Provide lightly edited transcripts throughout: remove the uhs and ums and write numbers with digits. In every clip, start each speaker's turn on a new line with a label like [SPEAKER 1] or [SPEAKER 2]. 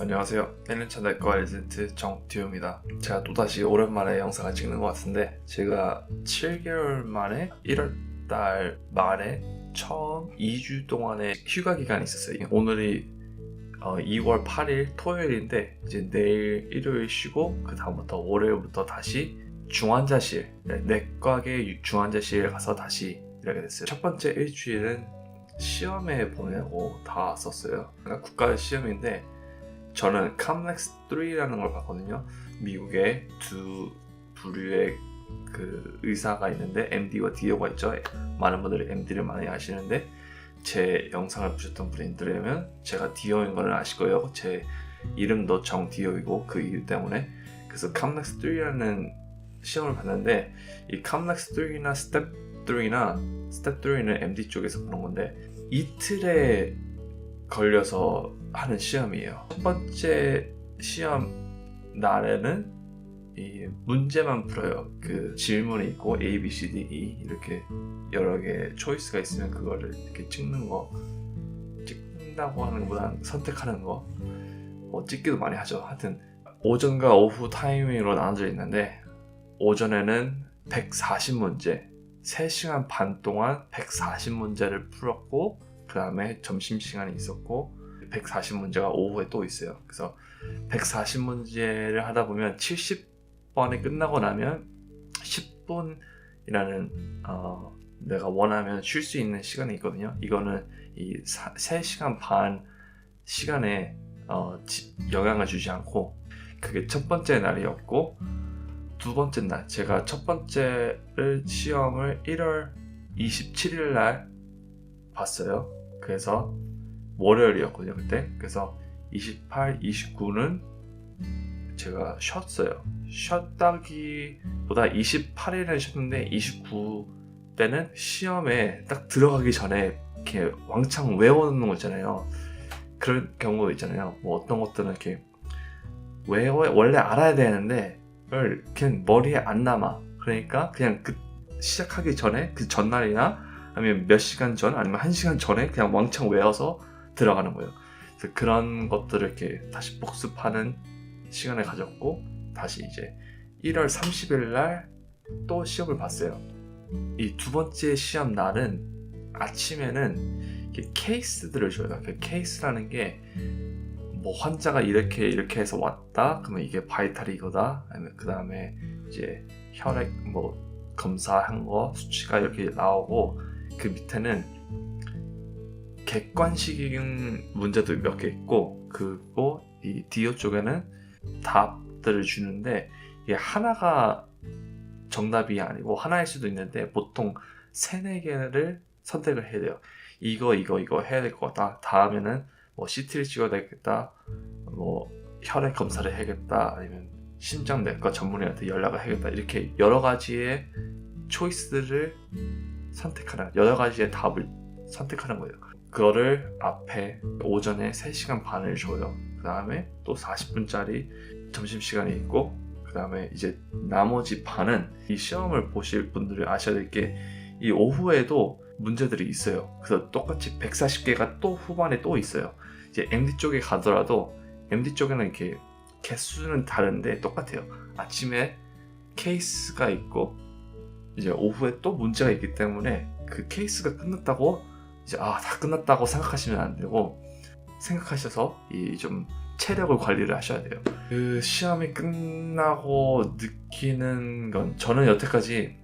[SPEAKER 1] 안녕하세요. 1년차 내과 레지던트 정듀입니다. 제가 또다시 오랜만에 영상을 찍는 것 같은데, 제가 7개월 만에 1월달 말에 처음 2주 동안의 휴가 기간이 있었어요. 오늘이 2월 8일 토요일인데, 이제 내일 일요일 쉬고 그 다음부터 월요일부터 다시 중환자실, 내과계 중환자실에 가서 다시 일하게 됐어요. 첫 번째 일주일은 시험에 보내고 다 썼어요. 그러니까 국가 시험인데, 저는 캄렉스 3라는 걸 봤거든요. 미국에 두 부류의 그 의사가 있는데 MD와 DO가 있죠. 많은 분들이 MD를 많이 아시는데, 제 영상을 보셨던 분들이라면 제가 DO인 거는 아실 거예요. 제 이름도 정DO이고 그 이유 때문에. 그래서 캄렉스 3라는 시험을 봤는데, 이 캄렉스 3나 스텝 3는 MD 쪽에서 보는 건데, 이틀에 걸려서 하는 시험이에요. 첫 번째 시험 날에는 이 문제만 풀어요. 그 질문이 있고 A, B, C, D, E 이렇게 여러 개 초이스가 있으면 그거를 이렇게 찍는다고 하는 것보다는 선택하는 거, 찍기도 많이 하죠. 하여튼 오전과 오후 타이밍으로 나눠져 있는데, 오전에는 140문제 3시간 반 동안 140문제를 풀었고, 그 다음에 점심시간이 있었고 140문제가 오후에 또 있어요. 그래서 140문제를 하다 보면 70번이 끝나고 나면 10분이라는 내가 원하면 쉴 수 있는 시간이 있거든요. 이거는 이 3시간 반 시간에 영향을 주지 않고, 그게 첫 번째 날이었고, 두 번째 날, 제가 첫 번째를 시험을 1월 27일 날 봤어요. 그래서 월요일이었거든요, 그때. 그래서 28, 29는 제가 쉬었어요. 쉬었다기보다 28일은 쉬었는데, 29 때는 시험에 딱 들어가기 전에 이렇게 왕창 외워놓는 거 있잖아요. 그런 경우도 있잖아요. 뭐 어떤 것들은 이렇게 원래 알아야 되는데 그냥 머리에 안 남아. 그러니까 그냥 그 시작하기 전에, 그 전날이나 아니면 몇 시간 전, 아니면 1시간 전에 그냥 왕창 외워서 들어가는 거예요. 그래서 그런 것들을 이렇게 다시 복습하는 시간을 가졌고, 다시 이제 1월 30일 날 또 시험을 봤어요. 이 두 번째 시험 날은 아침에는 케이스들을 줘요. 그 케이스라는 게 뭐 환자가 이렇게 해서 왔다, 그러면 이게 바이탈이 이거다, 아니면 그 다음에 이제 혈액 뭐 검사한 거 수치가 이렇게 나오고, 그 밑에는 객관식인 문제도 몇 개 있고, 그리고 이 디오 쪽에는 답들을 주는데, 이게 하나가 정답이 아니고 하나일 수도 있는데, 보통 3-4개를 선택을 해야 돼요. 이거 해야 될 것 같다. 다음에는 뭐 CT를 찍어야 되겠다, 뭐 혈액 검사를 해야겠다, 아니면 심장내과 전문의한테 연락을 해야겠다. 이렇게 여러 가지의 초이스를 선택하는, 여러 가지의 답을 선택하는 거예요. 그거를 앞에 오전에 3시간 반을 줘요. 그 다음에 또 40분짜리 점심시간이 있고, 그 다음에 이제 나머지 반은, 이 시험을 보실 분들이 아셔야 될 게, 이 오후에도 문제들이 있어요. 그래서 똑같이 140개가 또 후반에 또 있어요. 이제 MD 쪽에 가더라도 MD 쪽에는 이렇게 개수는 다른데 똑같아요. 아침에 케이스가 있고 이제 오후에 또 문제가 있기 때문에, 그 케이스가 끝났다고 이제 다 끝났다고 생각하시면 안 되고, 생각하셔서 이 좀 체력을 관리를 하셔야 돼요. 그 시험이 끝나고 느끼는 건, 저는 여태까지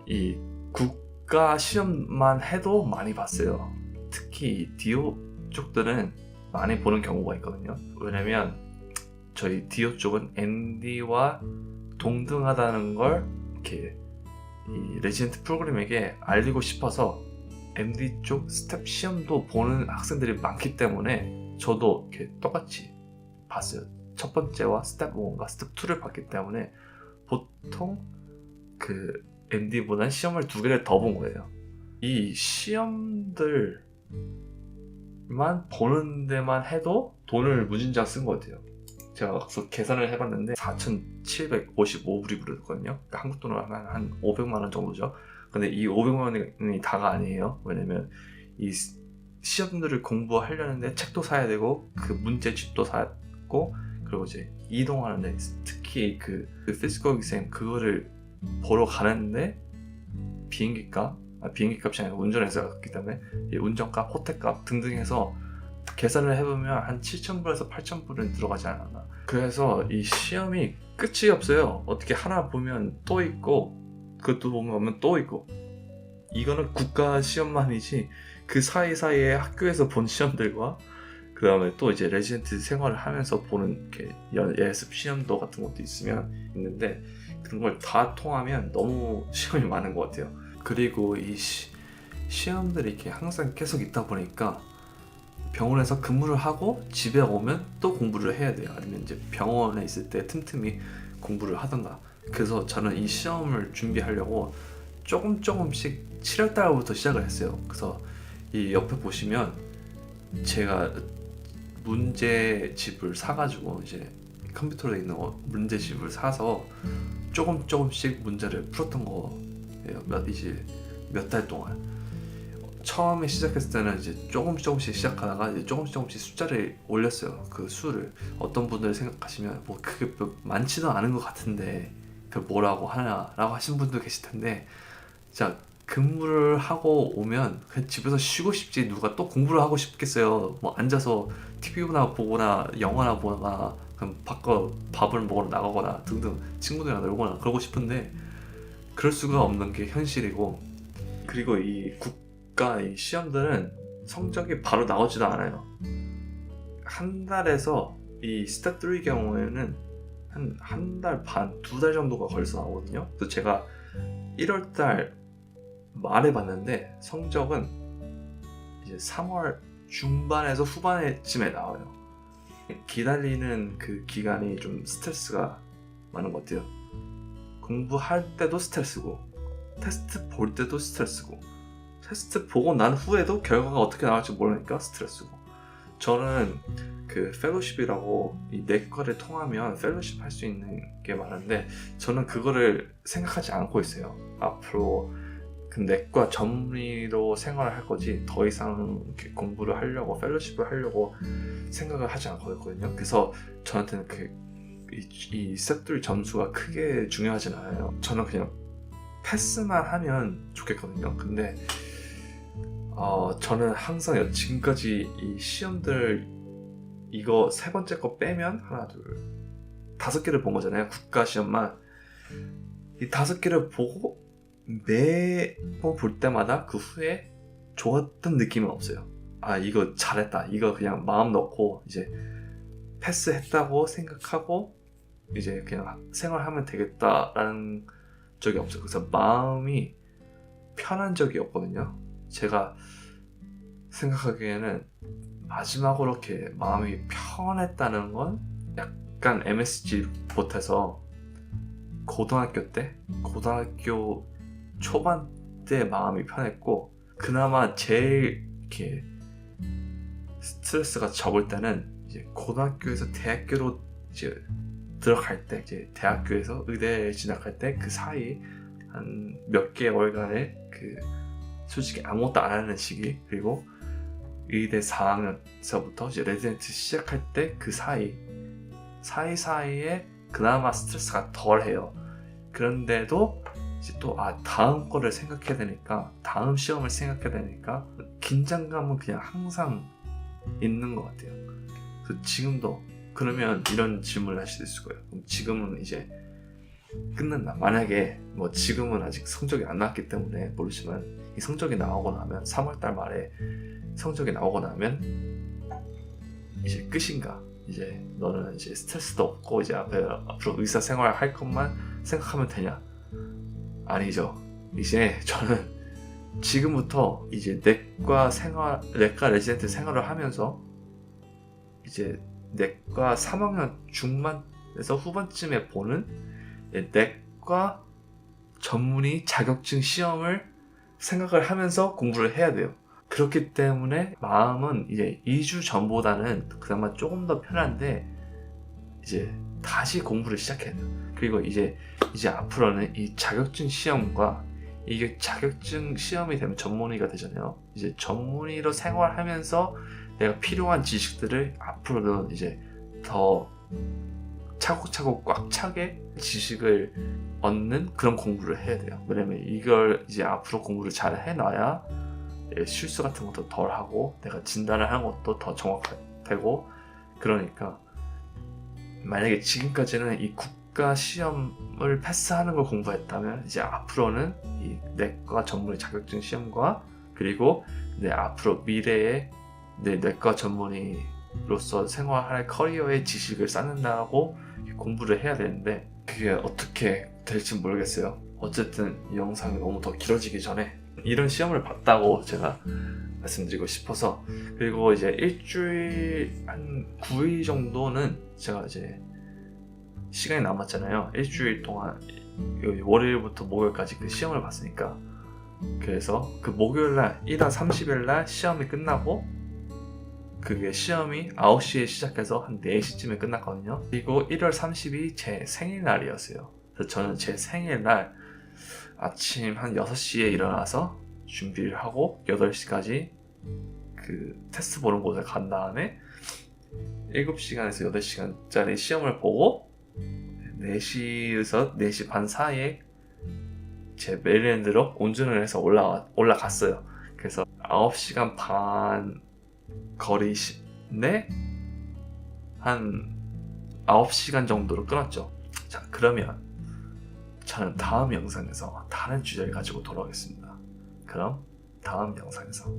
[SPEAKER 1] 이 국가 시험만 해도 많이 봤어요. 특히 디오 쪽들은 많이 보는 경우가 있거든요. 왜냐면 저희 디오 쪽은 MD와 동등하다는 걸 이렇게 이 레지던트 프로그램에게 알리고 싶어서 MD 쪽 스텝 시험도 보는 학생들이 많기 때문에, 저도 이렇게 똑같이 봤어요. 첫 번째와 스텝 1과 스텝 2를 봤기 때문에, 보통 그 MD보다는 시험을 2개를 더 본 거예요. 이 시험들만 보는 데만 해도 돈을 무진장 쓴 것 같아요. 제가 가서 계산을 해봤는데 4,755불이 들었거든요. 그러니까 한국 돈으로 하면 한 500만 원 정도죠. 근데 이 500만 원이 다가 아니에요. 왜냐면 이 시험들을 공부하려는데 책도 사야 되고 그 문제집도 사고 그리고 이제 이동하는데 특히 그 physical exam 그거를 보러 가는데 비행기 값이 아니라 운전해서 갔기 때문에 운전값, 호텔값 등등 해서 계산을 해보면 한 7,000불에서 8,000불은 들어가지 않았나. 그래서 이 시험이 끝이 없어요. 어떻게 하나 보면 또 있고 그것도 보면 또 있고. 이거는 국가 시험만이지 그 사이사이에 학교에서 본 시험들과 그 다음에 또 이제 레지던트 생활을 하면서 보는 이렇게 예습 시험도 같은 것도 있는데 그런 걸 다 통하면 너무 시험이 많은 것 같아요. 그리고 이 시험들이 이렇게 항상 계속 있다 보니까 병원에서 근무를 하고 집에 오면 또 공부를 해야 돼요. 아니면 이제 병원에 있을 때 틈틈이 공부를 하던가. 그래서 저는 이 시험을 준비하려고 조금씩 7월달부터 시작을 했어요. 그래서 이 옆에 보시면 제가 문제집을 사가지고 이제 컴퓨터로 있는 문제집을 사서 조금씩 문제를 풀었던 거예요. 몇 달 동안. 처음에 시작했을 때는 이제 조금씩 시작하다가 이제 조금씩 숫자를 올렸어요. 그 수를. 어떤 분들 생각하시면 뭐 그게 많지도 않은 것 같은데 그 뭐라고 하냐라고 하신 분도 계실 텐데, 자, 근무를 하고 오면 그냥 집에서 쉬고 싶지 누가 또 공부를 하고 싶겠어요. 뭐 앉아서 TV나 보거나 영화나 보거나 그럼 밖에 밥을 먹으러 나가거나 등등 친구들이랑 놀거나 그러고 싶은데 그럴 수가 없는 게 현실이고, 그리고 이 국가 이 시험들은 성적이 바로 나오지도 않아요. 한 달에서 이 스텝 3 경우에는 한 달 반, 2달 정도가 걸려서 나오거든요. 그래서 제가 1월달 말에 봤는데 성적은 이제 3월 중반에서 후반쯤에 나와요. 기다리는 그 기간이 좀 스트레스가 많은 것 같아요. 공부할 때도 스트레스고 테스트 볼 때도 스트레스고 테스트 보고 난 후에도 결과가 어떻게 나올지 모르니까 스트레스고. 저는 그 펠로십이라고 이 내과를 통하면 펠로십 할 수 있는 게 많은데 저는 그거를 생각하지 않고 있어요. 앞으로 그 내과 전문의로 생활을 할 거지 더 이상 공부를 하려고 펠로십을 하려고 생각을 하지 않고 있거든요. 그래서 저한테는 이 스텝3 점수가 크게 중요하진 않아요. 저는 그냥 패스만 하면 좋겠거든요. 근데 저는 항상 지금까지 이 시험들 이거 세 번째 거 빼면 하나, 둘, 5개를 본 거잖아요. 국가 시험만. 이 5개를 보고 매번 볼 때마다 그 후에 좋았던 느낌은 없어요. 아, 이거 잘했다. 이거 그냥 마음 넣고 이제 패스했다고 생각하고 이제 그냥 생활하면 되겠다라는 적이 없어요. 그래서 마음이 편한 적이 없거든요. 제가 생각하기에는 마지막으로 이렇게 마음이 편했다는 건 약간 MSG 못해서 고등학교 초반 때 마음이 편했고, 그나마 제일 이렇게 스트레스가 적을 때는 이제 고등학교에서 대학교로 이제 들어갈 때, 이제 대학교에서 의대에 진학할 때 그 사이 한 몇 개월간의 그 솔직히 아무것도 안 하는 시기, 그리고 의대 4학년서부터 이제 레지던트 시작할 때 그 사이사이에 그나마 스트레스가 덜해요. 그런데도 이제 또 다음 거를 생각해야 되니까, 다음 시험을 생각해야 되니까 긴장감은 그냥 항상 있는 것 같아요. 그래서 지금도 그러면 이런 질문을 할 수 있을 거예요. 그럼 지금은 이제 끝났나? 만약에 뭐 지금은 아직 성적이 안 나왔기 때문에 모르지만 이 성적이 나오고 나면 3월달 말에 성적이 나오고 나면 이제 끝인가? 이제 너는 이제 스트레스도 없고 이제 앞으로 의사 생활 할 것만 생각하면 되냐? 아니죠. 이제 저는 지금부터 이제 내과 레지던트 생활을 하면서 이제 내과 3학년 중반에서 후반쯤에 보는 내과 전문의 자격증 시험을 생각을 하면서 공부를 해야 돼요. 그렇기 때문에 마음은 이제 2주 전보다는 그나마 조금 더 편한데 이제 다시 공부를 시작해야 돼요. 그리고 이제 앞으로는 이 자격증 시험과 이게 자격증 시험이 되면 전문의가 되잖아요. 이제 전문의로 생활하면서 내가 필요한 지식들을 앞으로도 이제 더 차곡차곡 꽉 차게 지식을 얻는 그런 공부를 해야 돼요. 왜냐면 이걸 이제 앞으로 공부를 잘 해놔야 실수 같은 것도 덜 하고 내가 진단을 하는 것도 더 정확하고, 그러니까 만약에 지금까지는 이 국가 시험을 패스하는 걸 공부했다면 이제 앞으로는 이 내과 전문의 자격증 시험과 그리고 내 앞으로 미래의 내 내과 전문의로서 생활할 커리어의 지식을 쌓는다고 공부를 해야 되는데 그게 어떻게 될지 모르겠어요. 어쨌든 이 영상이 너무 더 길어지기 전에 이런 시험을 봤다고 제가 말씀드리고 싶어서, 그리고 이제 일주일 한 9일 정도는 제가 이제 시간이 남았잖아요. 일주일 동안 월요일부터 목요일까지 그 시험을 봤으니까, 그래서 그 목요일날 1월 30일날 시험이 끝나고 그게 시험이 9시에 시작해서 한 4시쯤에 끝났거든요. 그리고 1월 30일이 제 생일날이었어요. 그래서 저는 제 생일날 아침 한 6시에 일어나서 준비를 하고 8시까지 그 테스트 보는 곳에 간 다음에 7시간에서 8시간짜리 시험을 보고 4시에서 4시 반 사이에 제 메릴랜드로 운전을 해서 올라갔어요. 그래서 9시간 반 거리 내 한 9시간 정도로 끊었죠. 자, 그러면 저는 다음 영상에서 다른 주제를 가지고 돌아오겠습니다. 그럼 다음 영상에서